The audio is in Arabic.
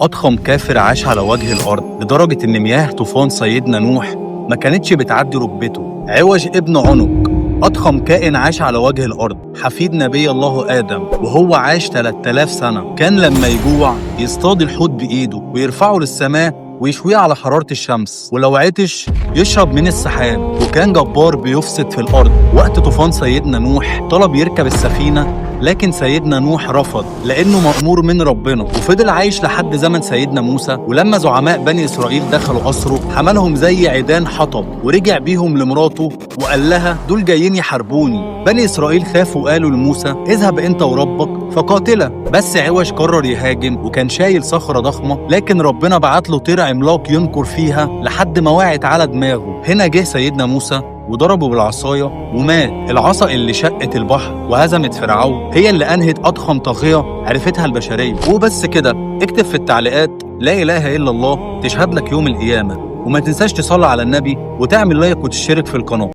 أضخم كافر عاش على وجه الأرض لدرجة إن مياه طوفان سيدنا نوح ما كانتش بتعدي ركبته. عوج ابن عنق أضخم كائن عاش على وجه الأرض، حفيد نبي الله آدم، وهو عاش 3000 سنة. كان لما يجوع يصطاد الحوت بإيده ويرفعه للسماء ويشويه على حرارة الشمس، ولو عطش يشرب من السحاب. وكان جبار بيفسد في الأرض. وقت طوفان سيدنا نوح طلب يركب السفينة، لكن سيدنا نوح رفض لأنه مأمور من ربنا، وفضل عايش لحد زمن سيدنا موسى. ولما زعماء بني إسرائيل دخلوا قصره حملهم زي عيدان حطب ورجع بيهم لمراته وقال لها دول جايين يحاربوني. بني إسرائيل خافوا وقالوا لموسى اذهب أنت وربك فقاتلا. بس عوج قرر يهاجم وكان شايل صخرة ضخمة، لكن ربنا بعت له طير عملاق ينكر فيها لحد ما وقعت على دماغه. هنا جه سيدنا موسى وضربه بالعصاية ومات. العصا اللي شقت البحر وهزمت فرعون هي اللي أنهت أضخم طاغية عرفتها البشرية. وبس كده، اكتب في التعليقات لا إله إلا الله تشهد لك يوم القيامة، وما تنساش تصلي على النبي وتعمل لايك وتشترك في القناة.